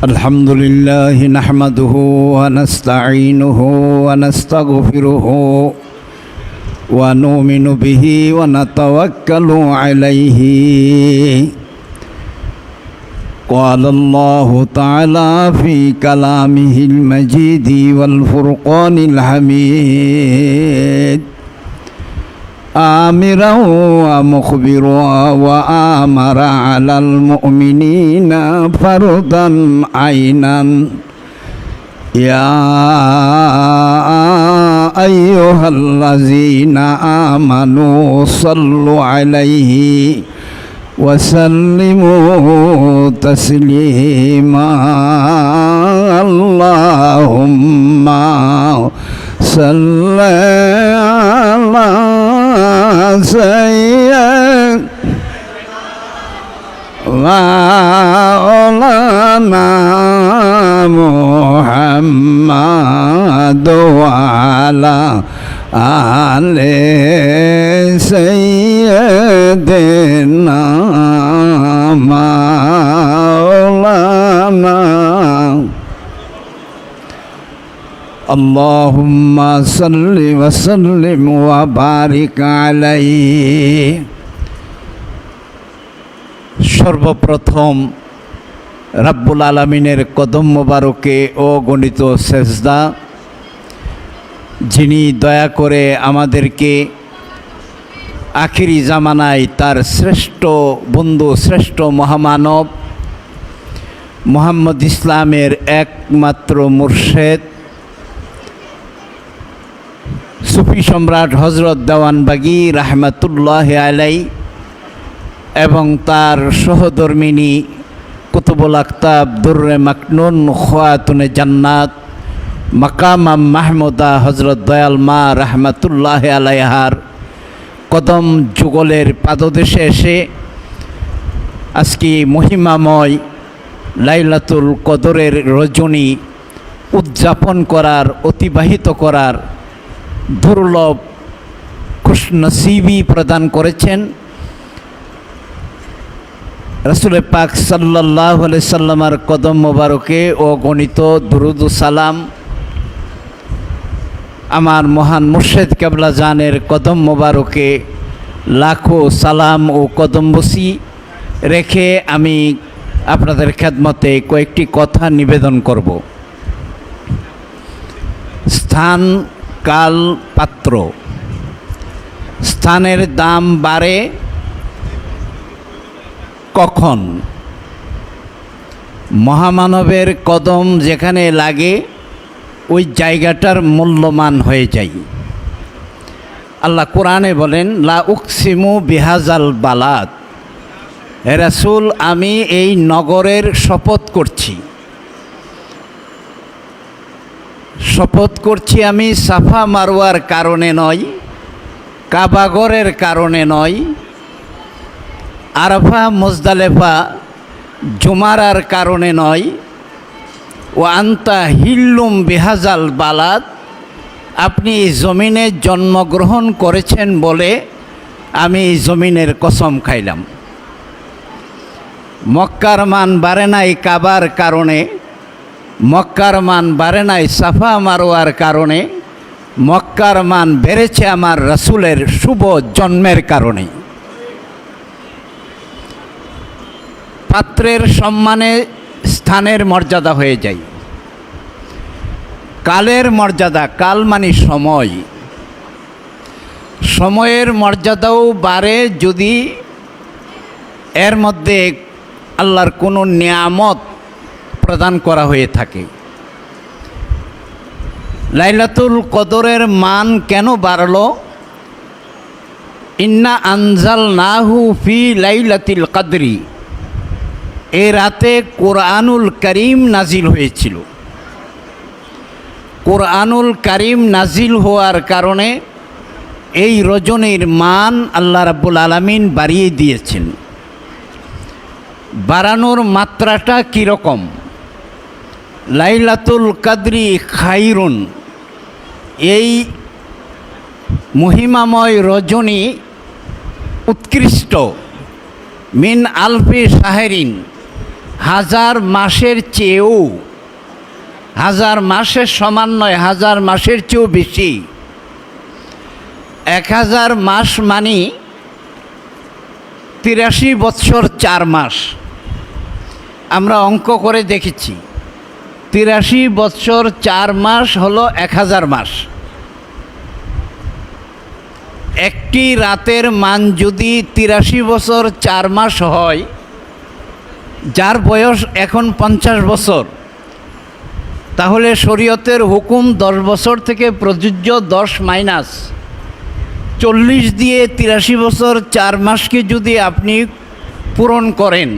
الحمد لله نحمده ونستعينه ونستغفره ونؤمن به ونتوكل عليه. قال الله تعالى في كلامه المجيد والفرقان الحميد آمرا ومخبرا وآمر على المؤمنين فرضا عينا يا أيها الذين آمنوا صلوا عليه وسلموا تسليما. اللهم صل على سيدنا مولانا محمد وعلى آل سيدنا مولانا. اللهم صل وسلم وبارك عليه. সর্বপ্রথম রাব্বুল আলামিনের কদম মোবারকে ও গণিত সেজদা, যিনি দয়া করে আমাদেরকে আখিরি জামানায় তার শ্রেষ্ঠ বন্ধু, শ্রেষ্ঠ মহামানব মুহাম্মদ ইসলামের একমাত্র মুর্শেদ সুফি সম্রাট হযরত দেওয়ানবাগী রাহমাতুল্লাহ আলাই এবং তার সহধর্মিনী কুতুবুল আকতাব দুররে মাকনুন খাতুনে জান্নাত মাকামাম মাহমুদা হযরত দয়াল মা রাহমাতুল্লাহ আলাইহার কদম যুগলের পাদদেশে এসে আজকে মহিমাময় লাইলাতুল কদরের রজনী উদযাপন করার, অতিবাহিত করার দুর্লভ খুশনসিবি প্রদান করেছেন রাসূল পাক সাল্লাল্লাহু আলাইহি সাল্লামের কদম মোবারকে ও গণিত দুরুদ ও সালাম আমার মহান মুর্শিদ কেবলা জানের কদম মোবারকে লাখো সালাম ও কদমবসি রেখে আমি আপনাদের খেদমতে কয়েকটি কথা নিবেদন করব। স্থান, কাল, পাত্র। স্থানের দাম বাড়ে কখন? মহামানবের কদম যেখানে লাগে ওই জায়গাটার মূল্যমান হয়ে যায়। আল্লাহ কোরআনে বলেন, লা উকসিমু বিহাজাল বালাদ, হে রাসূল আমি এই নগরের শপথ করছি। শপথ করছি আমি সাফা মারওয়ার কারণে নয়, কাবাগরের কারণে নয়, আরাফা মুজদালেফা জুমারার কারণে নয়। ও আন্তা হিল্লুম বিহাজাল বালাদ, আপনি এই জমিনে জন্মগ্রহণ করেছেন বলে আমি এই জমিনের কসম খাইলাম। মক্কার মান বাড়ে নাই কাবার কারণে, মক্কার মান বাড়ে নাই সাফা মারওয়ার কারণে, মক্কার মান বেড়েছে আমার রাসূলের শুভ জন্মের কারণে। পাত্রের সম্মানে স্থানের মর্যাদা হয়ে যায়। কালের মর্যাদা, কাল মানে সময়, সময়ের মর্যাদাও বাড়ে যদি এর মধ্যে আল্লাহর কোনো নিয়ামত প্রদান করা হয়ে থাকে। লাইলাতুল কদরের মান কেন বাড়ল? ইন্না আনজালনাহু ফি লাইলাতিল কদরি, এ রাতে কোরআনুল কারীম নাজিল হয়েছিল। কোরআনুল কারীম নাজিল হওয়ার কারণে এই রজনীর মান আল্লাহ রাব্বুল আলামিন বাড়িয়ে দিয়েছেন। বাড়ানোর মাত্রাটা কীরকম? লাইলাতুল কদরি খাইরুন, এই মহিমাময় রজনী উৎকৃষ্ট, মিন আলফি শাহরিন, হাজার মাসের চেয়েও, হাজার মাসের সমান নয়, হাজার মাসের চেয়েও বেশি। 1000 মাস মানে 83 বৎসর 4 মাস। আমরা অঙ্ক করে দেখেছি, 83 বৎসর 4 মাস হলো 1000 মাস। একটি রাতের মান যদি 83 বছর 4 মাস হয়, যার বয়স এখন 50 বছর, তাহলে শরীয়তের হুকুম 10 বছর থেকে প্রযোজ্য। 10 মাইনাস 40 দিয়ে 83 বছর 4 মাসকে যদি আপনি পূরণ করেন,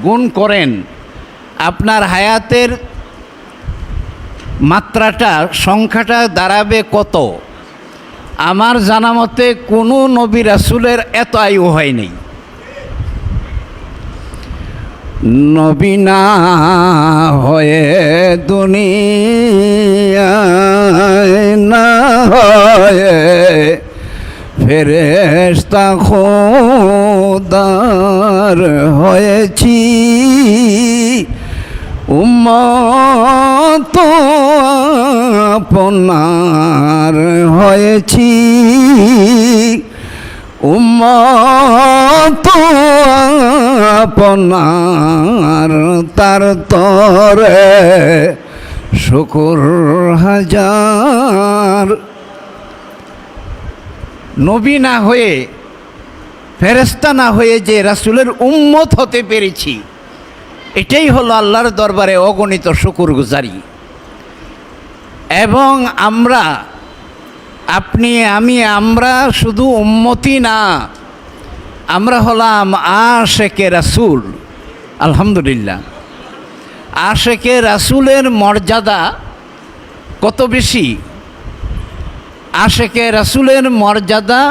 গুণ করেন, আপনার হায়াতের মাত্রাটা, সংখ্যাটা দাঁড়াবে কত? আমার জানা মতে কোনো নবী রাসূলের এত আয়ু হয়নি। নবী না হয়ে দুনিয়ায় না হয়ে ফেরেশতা খোদার হয়েছি, উম্মত আপনার হয়েছি, উম্মত আপনার, তার তরে শুকর হাজার। নবী না হয়ে, ফেরেশতা না হয়ে যে রাসূলের উম্মত হতে পেরেছি, এটাই হলো আল্লাহর দরবারে অগণিত শুকরগুজারি। এবং আমরা, আপনি, আমি, আমরা শুধু উম্মতি না, আমরা হলাম আশেকে রাসূল। আলহামদুলিল্লাহ। আশেকে রাসূলের মর্যাদা কত বেশি! আশেকে রাসূলের মর্যাদা,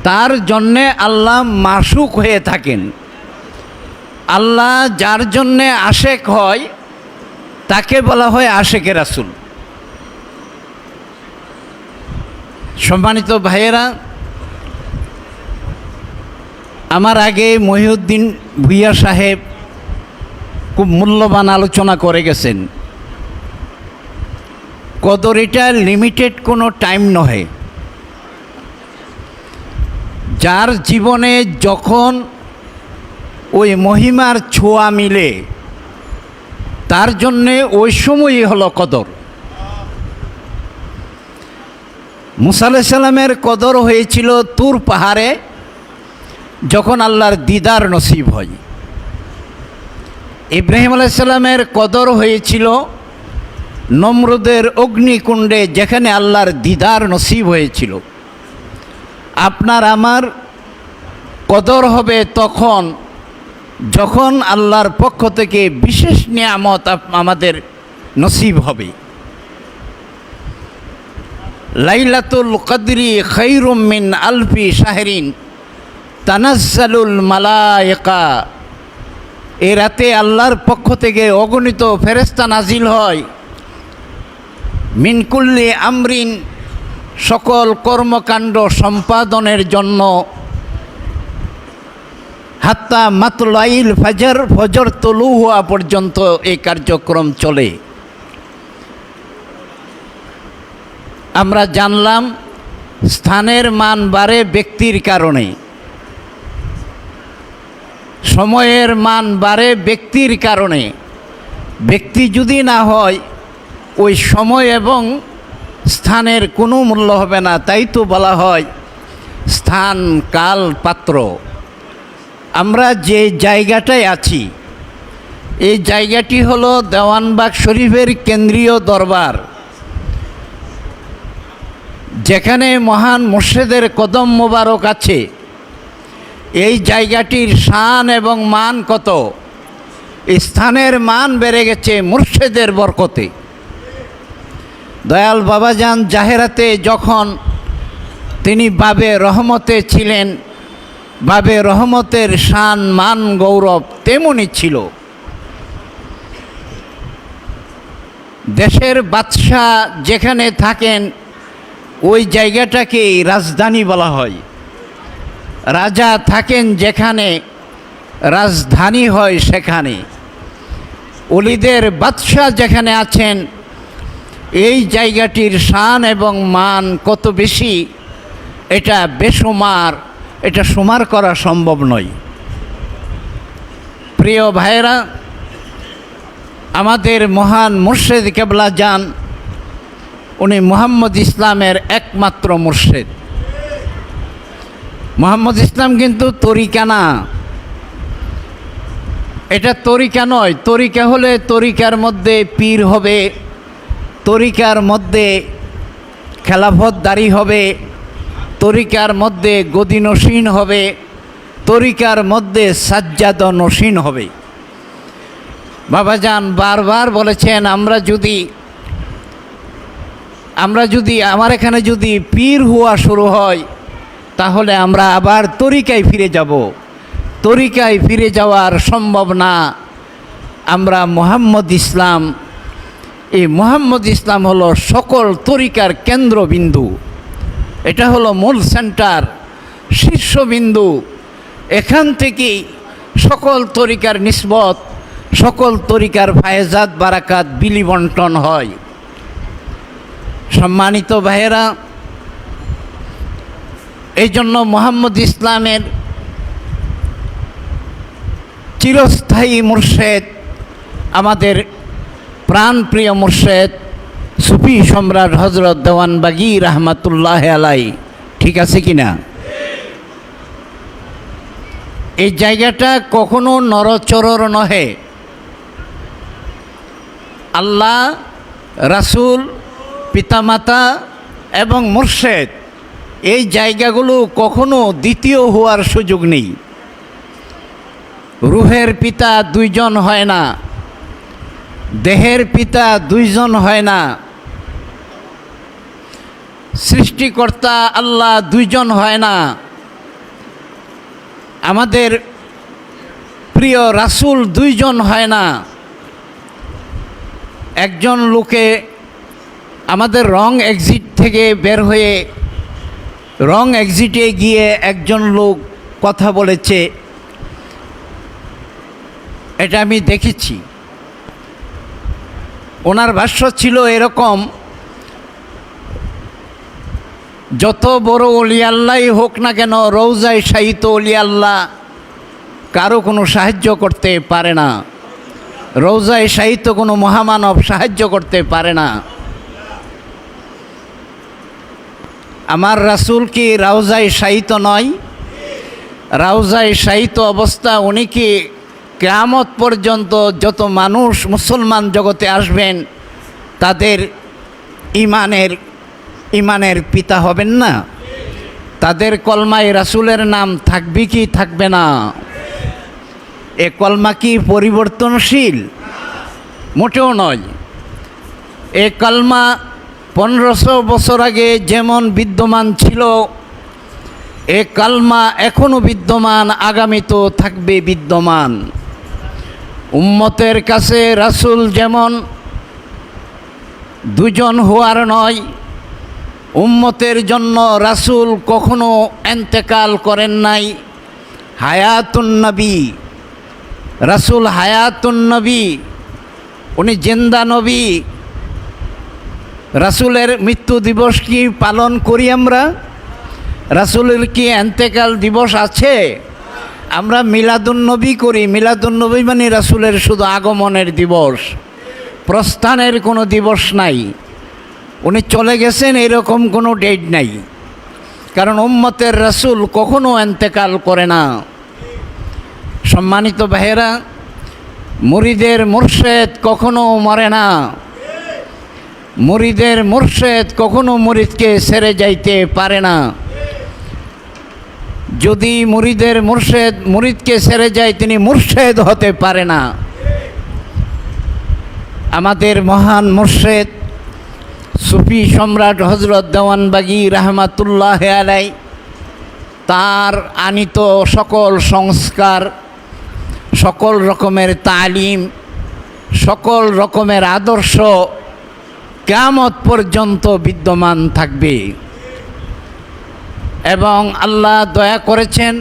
তার জন্যে আল্লাহ মাশুক হয়ে থাকেন। আল্লাহ যার জন্যে আশেক হয় তাকে বলা হয় আশেকে রাসূল। সম্মানিত ভাইয়েরা, আমার আগে মহিউদ্দিন ভূঁইয়া সাহেব খুব মূল্যবান আলোচনা করে গেছেন। কদর এটা লিমিটেড কোনো টাইম নহে। যার জীবনে যখন ওই মহিমার ছোঁয়া মিলে, তার জন্যে ওই সময়ই হলো কদর। মুসা আলাইহিস সালামের কদর হয়েছিল তুর পাহাড়ে, যখন আল্লাহর দিদার নসিব হয়। ইব্রাহিম আলাইহিস সালামের কদর হয়েছিল নমরুদের অগ্নিকুণ্ডে, যেখানে আল্লাহর দিদার নসিব হয়েছিল। আপনার আমার কদর হবে তখন যখন আল্লাহর পক্ষ থেকে বিশেষ নিয়ামত আমাদের নসিব হবে। লাইলাতুল কদরি খায়রুম মিন আলফি শাহরিন তানাজ্জালুল মালায়েকা। এ রাতে আল্লাহর পক্ষ থেকে অগণিত ফেরেশতা নাজিল হয়। মিন কুল্লি আমরিন, সকল কর্মকাণ্ড সম্পাদনের জন্য। হাত্তা মাতলাইল ফজর, ফজর তলু হওয়া পর্যন্ত এই কার্যক্রম চলে। আমরা জানলাম স্থানের মান বাড়ে ব্যক্তির কারণে, সময়ের মান বাড়ে ব্যক্তির কারণে। ব্যক্তি যদি না হয়, ওই সময় এবং স্থানের কোনো মূল্য হবে না। তাই তো বলা হয় স্থান, কাল, পাত্র। আমরা যে জায়গাটায় আছি, এই জায়গাটি হলো দেওয়ানবাগ শরীফের কেন্দ্রীয় দরবার, যেখানে মহান মুর্শিদের কদম মোবারক আছে। এই জায়গাটির শান এবং মান কত! স্থানের মান বেড়ে গেছে মুর্শিদের বরকতে। দয়াল বাবাজান জাহেরাতে যখন তিনি বাবে রহমতে ছিলেন, বাবে রহমতের শান, মান, গৌরব তেমনই ছিল। দেশের বাদশাহ যেখানে থাকেন, ওই জায়গাটাকেই রাজধানী বলা হয়। রাজা থাকেন যেখানে, রাজধানী হয় সেখানে। ওলিদের বাদশাহ যেখানে আছেন, এই জায়গাটির শান এবং মান কত বেশি এটা বেশুমার, এটা সুমার করা সম্ভব নয়। প্রিয় ভাইরা, আমাদের মহান মুর্শেদ কেবলা যান, উনি মুহাম্মদ ইসলামের একমাত্র মুর্শেদ। মুহাম্মদ ইসলাম কিন্তু তরিকা না, এটা তরিকা নয়। তরিকা হলে তরিকার মধ্যে পীর হবে, তরিকার মধ্যে খেলাফতদারি হবে, তরিকার মধ্যে গদি নসীন হবে, তরিকার মধ্যে সাজ্জাদ নসীন হবে। বাবাজান বারবার বলেছেন, আমরা যদি আমার এখানে যদি পীর হওয়া শুরু হয়, তাহলে আমরা আবার তরিকায় ফিরে যাব। তরিকায় ফিরে যাওয়ার সম্ভব না। আমরা মুহাম্মদ ইসলাম, এই মুহাম্মদ ইসলাম হলো সকল তরিকার কেন্দ্রবিন্দু, এটা হলো মূল সেন্টার, শীর্ষবিন্দু। এখান থেকেই সকল তরিকার নিসবত, সকল তরিকার ফায়েজাত বারাকাত বিলি বন্টন হয়। সম্মানিত ভাইয়েরা, এই জন্য মুহাম্মদ ইসলামের চিরস্থায়ী মুর্শেদ, আমাদের প্রাণপ্রিয় মুর্শেদ সুফি সম্রাট হজরত দেওয়ানবাগী রহমাতুল্লাহ আলাই। ঠিক আছে কি না? এই জায়গাটা কখনো নরচরর নহে। আল্লাহ, রাসূল, পিতামাতা এবং মুর্শেদ, এই জায়গাগুলো কখনো দ্বিতীয় হওয়ার সুযোগ নেই। রুহের পিতা দুইজন হয় না, দেহের পিতা দুইজন হয় না, সৃষ্টিকর্তা আল্লাহ দুইজন হয় না। আমাদের প্রিয় রাসূল দুইজন হয় না। একজন লোকে আমাদের রং এক্সিট থেকে বের হয়ে রং এক্সিটে গিয়ে একজন লোক কথা বলেছে, এটা আমি দেখেছি। ওনার ভাষ্য ছিল এরকম, যত বড় ওলি আল্লাহই হোক না কেন, রওজায় শায়িত ওলি আল্লাহ কারো কোনো সাহায্য করতে পারে না। রওজায় শায়িত কোনো মহামানব সাহায্য করতে পারে না। আমার রাসূল কি রওজায় শায়িত নয়? রওজায় শায়িত অবস্থা উনি কি কিয়ামত পর্যন্ত যত মানুষ মুসলমান জগতে আসবেন তাদের ইমানের পিতা হবেন না? তাদের কলমায় রাসূলের নাম থাকবে কি থাকবে না? এ কলমা কি পরিবর্তনশীল? মোটেও নয়। এ কলমা 1500 বছর আগে যেমন বিদ্যমান ছিল, এ কলমা এখনও বিদ্যমান, আগামীতেও থাকবে বিদ্যমান। উম্মতের কাছে রাসূল যেমন দুজন হওয়ার নয়, উম্মতের জন্য রাসূল কখনো ইন্তেকাল করেন নাই। হায়াতুন নবী, রাসূল হায়াতুন নবী, উনি জিন্দা নবী। রাসূলের মৃত্যু দিবস কি পালন করি আমরা? রাসূলের কি ইন্তেকাল দিবস আছে? আমরা মিলাদুন্নবী করি। মিলাদুন্নবী মানে রাসূলের শুধু আগমনের দিবস, প্রস্থানের কোনো দিবস নাই। উনি চলে গেছেন এরকম কোনো ডেট নাই, কারণ উম্মতের রাসূল কখনো ইন্তেকাল করে না। সম্মানিত ভাইয়েরা, মুরিদের মুর্শেদ কখনো মরে না। মুরিদের মুর্শেদ কখনো মুরিদকে ছেড়ে যাইতে পারে না। যদি মুরিদের মুর্শেদ মুরিদকে ছেড়ে যায়, তিনি মুর্শেদ হতে পারে না। আমাদের মহান মুর্শেদ সুফি সম্রাট হজরত দেওয়ানবাগী রহমাতুল্লাহ আলাই, তার আনিত সকল সংস্কার, সকল রকমের তালিম, সকল রকমের আদর্শ কিয়ামত পর্যন্ত বিদ্যমান থাকবে। এবং আল্লাহ দয়া করেছেন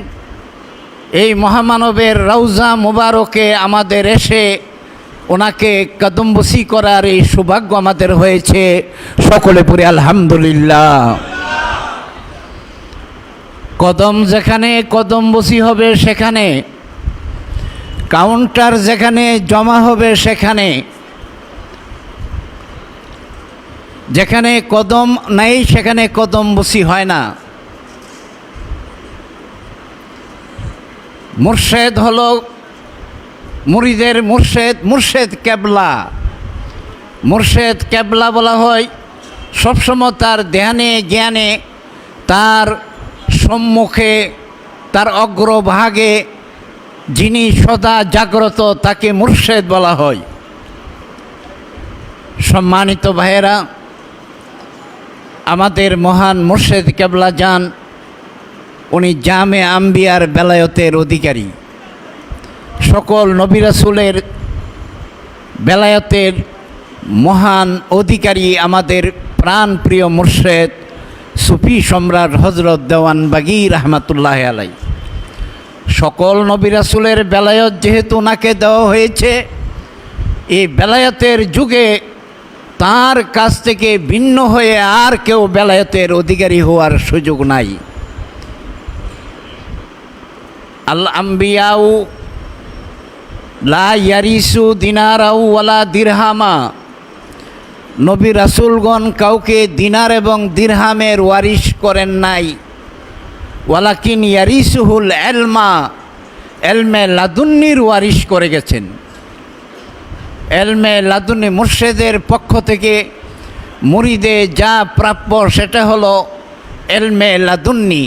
এই মহামানবের রওজা মুবারকে আমাদের এসে ওনাকে কদমবসি করার এই সৌভাগ্য আমাদের হয়েছে। সকলে পড়ি আলহামদুলিল্লাহ। কদম যেখানে কদমবসি হবে সেখানে, কাউন্টার যেখানে জমা হবে সেখানে, যেখানে কদম নাই সেখানে কদমবসি হয় না। মুর্শেদ হলো মুরিদের মুর্শেদ, মুর্শেদ কেবলা। মুর্শেদ কেবলা বলা হয় সবসময় তার ধ্যানে জ্ঞানে, তার সম্মুখে, তার অগ্রভাগে যিনি সদা জাগ্রত তাকে মুর্শেদ বলা হয়। সম্মানিত ভাইয়েরা, আমাদের মহান মুর্শেদ কেবলা যান, উনি জামে আম্বিয়ার বেলায়তের অধিকারী। সকল নবী রাসূলের বেলায়তের মহান অধিকারী আমাদের প্রাণপ্রিয় মুর্শেদ সুফি সম্রাট হযরত দেওয়ান বাগী রহমাতুল্লাহ আলাই। সকল নবী রাসূলের বেলায়ত যেহেতু ওনাকে দেওয়া হয়েছে, এই বেলায়তের যুগে তার কাছ থেকে ভিন্ন হয়ে আর কেউ বেলায়তের অধিকারী হওয়ার সুযোগ নাই। আল আম্বিয়াউ লা ইয়ারিসু দিনারাউ ওয়ালা দিরহামা। নবী রাসূলগণ কাউকে দিনার এবং দিরহামের ওয়ারিশ করেন নাই। ওয়ালাকিন ইয়ারিসুহুল এলমা, এলমে লাদুন্নির ওয়ারিশ করে গেছেন। এলমে লাদুন্নি, মুর্শেদের পক্ষ থেকে মুরিদে যা প্রাপ্য সেটা হলো এলমে লাদুন্নি।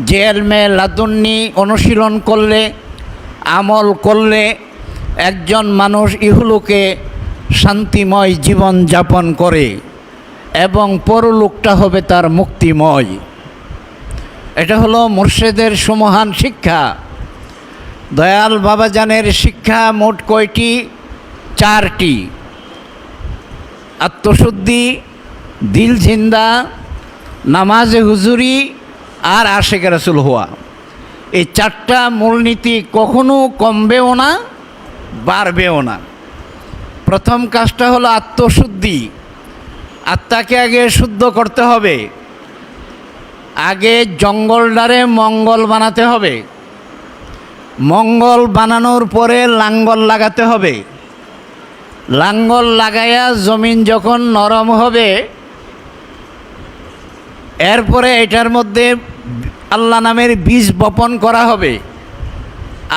যে এলমে লাদুন্নি অনুশীলন করলে, আমল করলে একজন মানুষ ইহলোকে শান্তিময় জীবন যাপন করে এবং পরলোকটা হবে তার মুক্তিময়। এটা হলো মুর্শেদের সুমহান শিক্ষা। দয়াল বাবাজানের শিক্ষা মোট কয়টি? 4টি। আত্মশুদ্ধি, দিল জিন্দা, নামাজে হুজুরি আর আশেক রাসূল হওয়া। এই 4টা মূলনীতি কখনো কমবেও না, বাড়বেও না। প্রথম কাজটা হলো আত্মশুদ্ধি। আত্মাকে আগে শুদ্ধ করতে হবে। আগে জঙ্গলটারে মঙ্গল বানাতে হবে। মঙ্গল বানানোর পরে লাঙ্গল লাগাতে হবে। লাঙ্গল লাগাইয়া জমিন যখন নরম হবে, এরপরে এটার মধ্যে আল্লাহ নামের বীজ বপন করা হবে।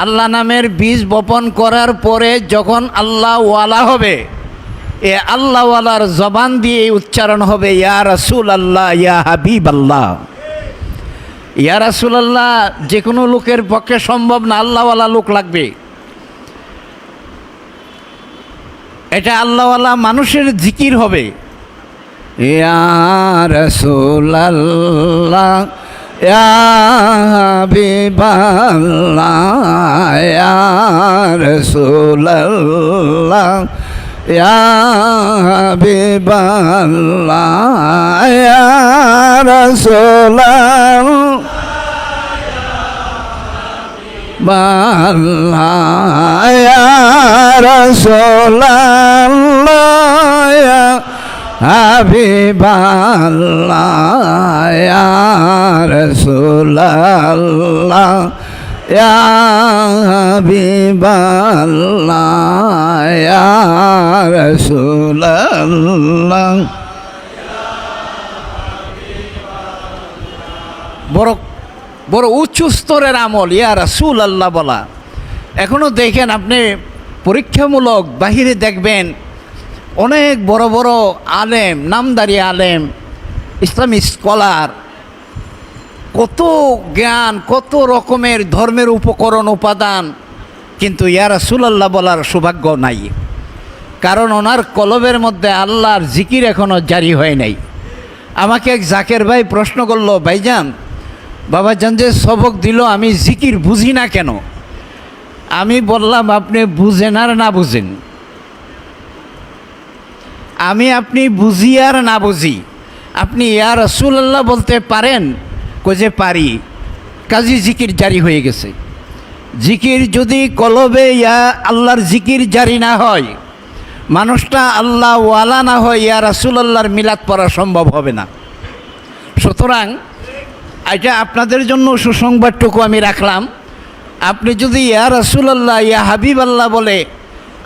আল্লাহ নামের বীজ বপন করার পরে যখন আল্লাহ ওয়ালা হবে, এ আল্লাহ ওয়ালার জবান দিয়ে উচ্চারণ হবে ইয়া রাসূল আল্লাহ, ইয়া হাবিব আল্লাহ। ইয়া রাসূল আল্লাহ যে কোনো লোকের পক্ষে সম্ভব না, আল্লাহওয়ালা লোক লাগবে। এটা আল্লাহওয়ালা মানুষের জিকির হবে। ইয়া রাসূল আল্লাহ, ইয়া হাবিব আল্লাহ, ইয়া রাসূল আল্লাহ, ইয়া হাবিব আল্লাহ, ইয়া রাসূল আল্লাহ, ইয়া রাসূল আল্লাহ, ইয়া হাবিব আল্লাহ, ইয়া রাসূল আল্লাহ, ইয়া হাবিব আল্লাহ, ইয়া রাসূল আল্লাহ। বড় উচ্চ স্তরের আমল ইয়া রাসূল আল্লাহ বলা। এখনও দেখেন আপনি পরীক্ষামূলক বাহিরে দেখবেন অনেক বড় বড় আলেম, নামদারি আলেম, ইসলামী স্কলার, কত জ্ঞান, কত রকমের ধর্মের উপকরণ উপাদান, কিন্তু ইয়া রাসূলুল্লাহ বলার সৌভাগ্য নাই। কারণ ওনার কলবের মধ্যে আল্লাহর জিকির এখনও জারি হয় নাই। আমাকে এক জাকের ভাই প্রশ্ন করলো, ভাইজান বাবাজান যে সবক দিল আমি জিকির বুঝি না কেন? আমি বললাম আপনি বুঝেন আর না বুঝেন, আপনি বুঝি আর না বুঝি, আপনি ইয়া রাসূলুল্লাহ বলতে পারেন? কই যে পারি, কাজী জিকির জারি হয়ে গেছে। জিকির যদি কলবে ইয়া আল্লাহর জিকির জারি না হয়, মানুষটা আল্লাহ ওয়ালা না হয়, ইয়া রাসূলুল্লাহর মিলাদ পড়া সম্ভব হবে না। সুতরাং এটা আপনাদের জন্য সুসংবাদটুকু আমি রাখলাম। আপনি যদি ইয়া রাসূলুল্লাহ, ইয়া হাবিব আল্লাহ বলে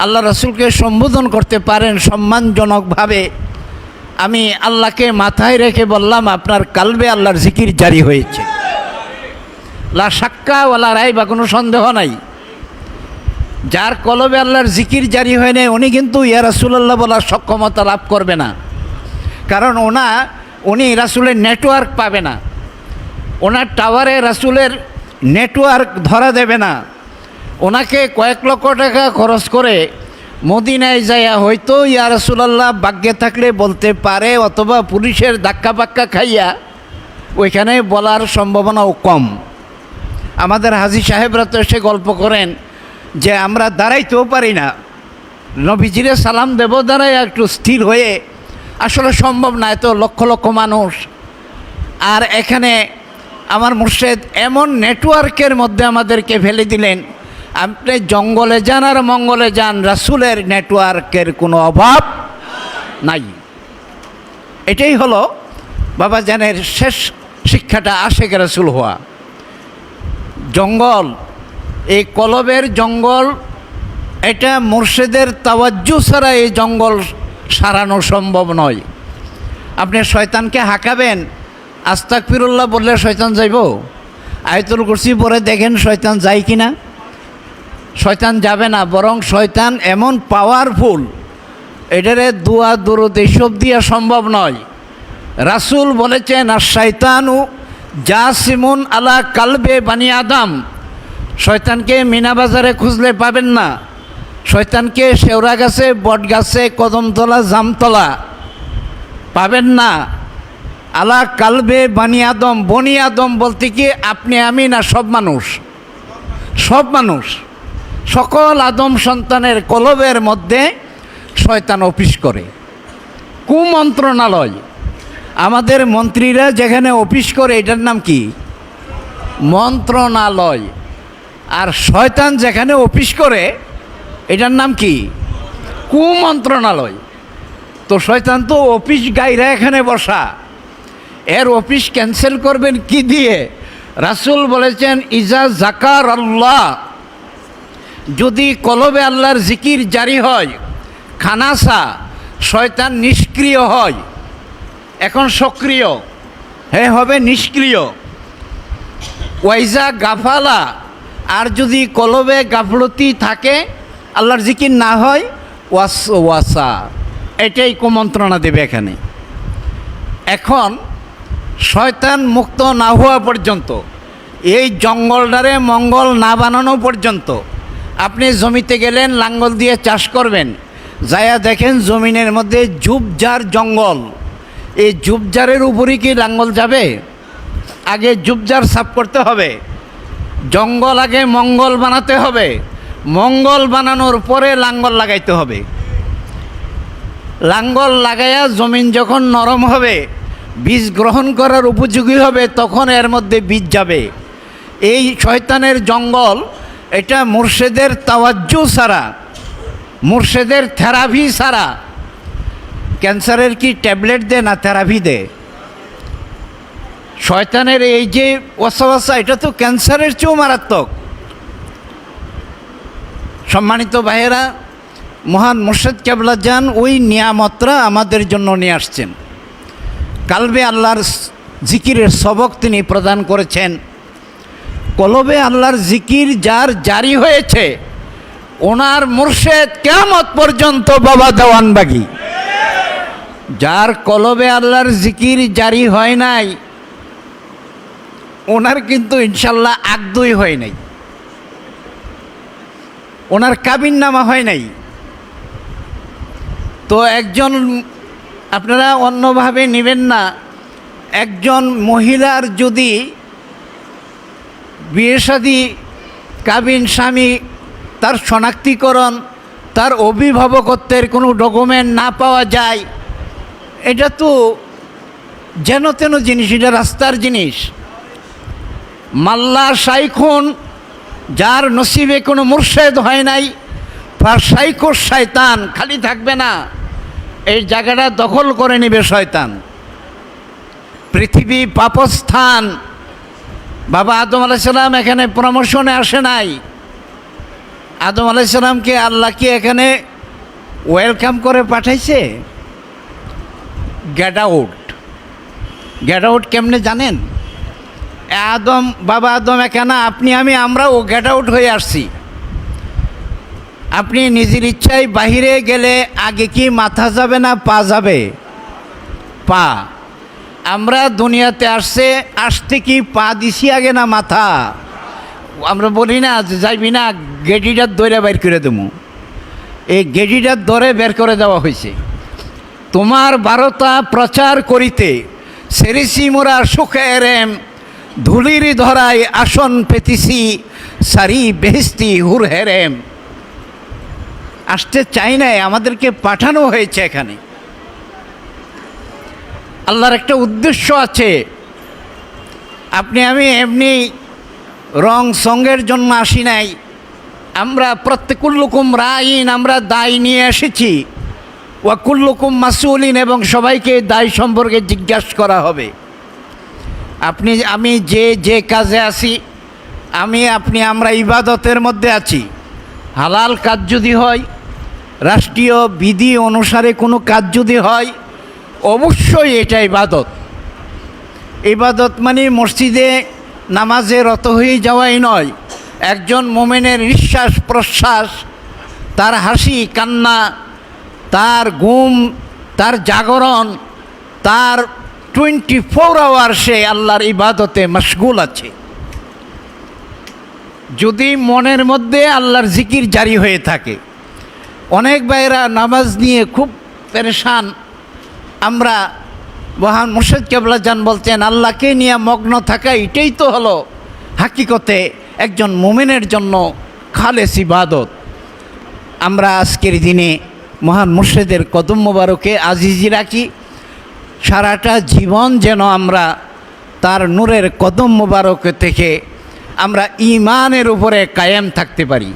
আল্লাহ রাসূলকে সম্বোধন করতে পারেন সম্মানজনকভাবে, আমি আল্লাহকে মাথায় রেখে বললাম আপনার কালবে আল্লাহর জিকির জারি হয়েছে। লা শাক্কা ওয়ালা রাইবা, কোনো সন্দেহ নাই। যার কলবে আল্লাহর জিকির জারি হয় না, উনি কিন্তু ইয়া রাসূলুল্লাহ বলার সক্ষমতা লাভ করবে না। কারণ উনি রাসূলের নেটওয়ার্ক পাবে না, ওনার টাওয়ারে রাসূলের নেটওয়ার্ক ধরা দেবে না। ওনাকে কয়েক লক্ষ টাকা খরচ করে মদিনায় যাইয়া হয়তো ইয়া রাসূলুল্লাহ ভাগ্যে থাকলে বলতে পারে, অথবা পুলিশের ধাক্কা পাক্কা খাইয়া ওইখানে বলার সম্ভাবনাও কম। আমাদের হাজী সাহেবরা তো এসে গল্প করেন যে আমরা দাঁড়াইতেও পারি না, নবীজিরে সালাম দেব দাঁড়াই একটু স্থির হয়ে, আসলে সম্ভব না, এত লক্ষ লক্ষ মানুষ। আর এখানে আমার মুর্শিদ এমন নেটওয়ার্কের মধ্যে আমাদেরকে ফেলে দিলেন, আপনি জঙ্গলে যান আর মঙ্গলে যান, রাসূলের নেটওয়ার্কের কোনো অভাব নাই। এটাই হলো বাবা জানের শেষ শিক্ষাটা, আশেক রাসূল হওয়া। জঙ্গল, এই কলবের জঙ্গল, এটা মুর্শিদের তাওয়াজ্জু ছাড়া এই জঙ্গল সারানো সম্ভব নয়। আপনি শয়তানকে হাঁকাবেন, আস্তাগফিরুল্লাহ বললে শয়তান যাইব? আয়াতুল কুরসি পরে দেখেন শয়তান যায় কি না? শয়তান যাবে না, বরং শয়তান এমন পাওয়ারফুল, এটারে দোয়া দরুদ এইসব দিয়া সম্ভব নয়। রাসূল বলেছেন আর শয়তানু জাসিমুন আলা কালবে বানি আদম। শয়তানকে মিনা বাজারে খুঁজলে পাবেন না, শয়তানকে শেওড়া গাছে, বট গাছে, কদমতলা, জামতলা পাবেন না। আলা কালবে বানি আদম, বনি আদম বলতে কি আপনি আমি না, সব মানুষ, সব মানুষ, সকল আদম সন্তানের কলবের মধ্যে শয়তান অফিস করে। কুমন্ত্রণালয়। আমাদের মন্ত্রীরা যেখানে অফিস করে এটার নাম কি? মন্ত্রণালয়। আর শয়তান যেখানে অফিস করে এটার নাম কি? কুমন্ত্রণালয়। তো শয়তান তো অফিস গাইরা এখানে বসা, এর অফিস ক্যান্সেল করবেন কি দিয়ে? রাসূল বলেছেন ইজা জাকার আল্লাহ, যদি কলবে আল্লাহর জিকির জারি হয়, খানাসা, শয়তান নিষ্ক্রিয় হয়। এখন সক্রিয়, হবে নিষ্ক্রিয়। ওয়াইজা গাফালা, আর যদি কলবে গাফলতি থাকে, আল্লাহর জিকির না হয়, ওয়াসা, এটাই কুমন্ত্রণা দেবে এখানে। এখন শয়তান মুক্ত না হওয়া পর্যন্ত, এই জঙ্গলটারে মঙ্গল না বানানো পর্যন্ত, আপনি জমিতে গেলেন লাঙ্গল দিয়ে চাষ করবেন, যায়া দেখেন জমিনের মধ্যে ঝুপঝাড় জঙ্গল, এই ঝুপঝাড়ের উপরই কি লাঙ্গল যাবে? আগে ঝুপঝাড় সাফ করতে হবে, জঙ্গল আগে মঙ্গল বানাতে হবে, মঙ্গল বানানোর পরে লাঙ্গল লাগাইতে হবে। লাঙ্গল লাগাইয়া জমিন যখন নরম হবে, বীজ গ্রহণ করার উপযোগী হবে, তখন এর মধ্যে বীজ যাবে। এই শয়তানের জঙ্গল, এটা মুর্শিদের তাওয়াজ্জু ছাড়া, মুর্শিদের থেরাপি ছাড়া, ক্যান্সারের কি ট্যাবলেট দে না থেরাপি দে? শয়তানের এই যে ওয়াসওয়াসা, এটা তো ক্যান্সারের চেয়েও মারাত্মক। সম্মানিত ভাইয়েরা, মহান মুর্শিদ কেবলা যান ওই নিয়ামতরা আমাদের জন্য নিয়ে আসছেন। কালবে আল্লাহর জিকিরের সবক তিনি প্রদান করেছেন। কলবে আল্লাহর জিকির যার জারি হয়েছে, ওনার মুর্শিদ কিয়ামত পর্যন্ত বাবা দেওয়ানবাগি। যার কলবে আল্লাহর জিকির জারি হয় নাই, ওনার কিন্তু ইনশাল্লাহ আকদুই হয় নাই, ওনার কাবিন নামা হয় নাই। তো একজন, আপনারা অন্যভাবে নেবেন না, একজন মহিলার যদি বিয়ে শাদী, কাবিন, স্বামী, তার শনাক্তিকরণ, তার অভিভাবকত্বের কোনো ডকুমেন্ট না পাওয়া যায়, এটা তো যেন তেন জিনিস, এটা রাস্তার জিনিস। মাল্লা শাইখুন যার নসিবে কোনো মুর্শেদ হয় নাই, সাইকো শয়তান খালি থাকবে না, এই জায়গাটা দখল করে নেবে শয়তান। পৃথিবী পাপস্থান। বাবা আদম আলাইহিস সালাম এখানে প্রমোশনে আসে নাই। আদম আলাইহিস সালামকে আল্লাহ কি এখানে ওয়েলকাম করে পাঠাইছে? Get out. গেট আউট কেমনে জানেন? আদম, বাবা আদম এখানে, আপনি আমি আমরাও গেট আউট হয়ে আসছি। আপনি নিজের ইচ্ছায় বাহিরে গেলে আগে কি মাথা যাবে না পা যাবে? পা। আমরা দুনিয়াতে আসতে কি পা দিছি আগে না মাথা? আমরা বলি না যে যাইবি না, গেডিটার দৌড়ে বের করে দেবো। এই গেডিটার দরে বের করে দেওয়া হয়েছে। তোমার বারতা প্রচার করিতে সেরিসি মোরা সুখে এরেম, ধুলির ধরায় আসন পেতিসি, সারি বেহেস্তি হুর হেরেম। আসতে চাই নাই, আমাদেরকে পাঠানো হয়েছে এখানে। আল্লাহর একটা উদ্দেশ্য আছে। আপনি আমি এমনি রং সঙ্গের জন্য আসি নাই। আমরা প্রত্যেকুল্লুকুম রাইন, আমরা দায় নিয়ে এসেছি। ওয়াকুল্লুকুম মাসউলিন, এবং সবাইকে দায় সম্পর্কে জিজ্ঞাসা করা হবে। আমি যে কাজে আছি, আমরা ইবাদতের মধ্যে আছি। হালাল কাজ যদি হয়, রাষ্ট্রীয় বিধি অনুসারে কোনো কাজ যদি হয়, অবশ্যই এটা ইবাদত। ইবাদত মানে মসজিদে নামাজে রত হয়ে যাওয়াই নয়। একজন মোমেনের নিঃশ্বাস প্রশ্বাস, তার হাসি কান্না, তার ঘুম, তার জাগরণ, তার 24 আওয়ার সে আল্লাহর ইবাদতে মশগুল আছে। যদি মনের মধ্যে আল্লাহর জিকির জারি হয়ে থাকে। অনেক ভাইরা নামাজ নিয়ে খুব পেরেশান। আমরা মহান মুর্শিদ কেবলা জান বলতেন, আল্লাহকে নিয়ে মগ্ন থাকা এটাই তো হলো হাকিকতে একজন মুমিনের জন্য খালেস ইবাদত। আমরা আজকের দিনে মহান মুর্শিদের কদম মোবারকে আজিজি রাখি। সারাটা জীবন যেন আমরা তার নূরের কদম মোবারক থেকে আমরা ঈমানের উপরে কায়েম থাকতে পারি।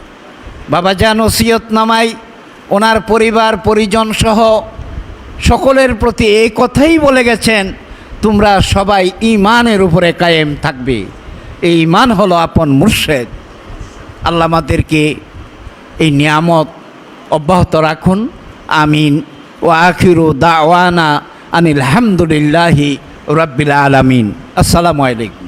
বাবাজান ওসিয়তনামায় ওনার পরিবার পরিজন সহ সকলের প্রতি এই কথাই বলে গেছেন, তোমরা সবাই ঈমানের উপরে কায়েম থাকবে। এই ঈমান হলো আপন মুর্শিদ। আল্লাহ আমাদেরকে এই নিয়ামত অব্যাহত রাখুন। আমিন। ওয়া আখিরু দাওয়ানা আনিল হামদুলিল্লাহি রাব্বিল আলামিন। আসসালামু আলাইকুম।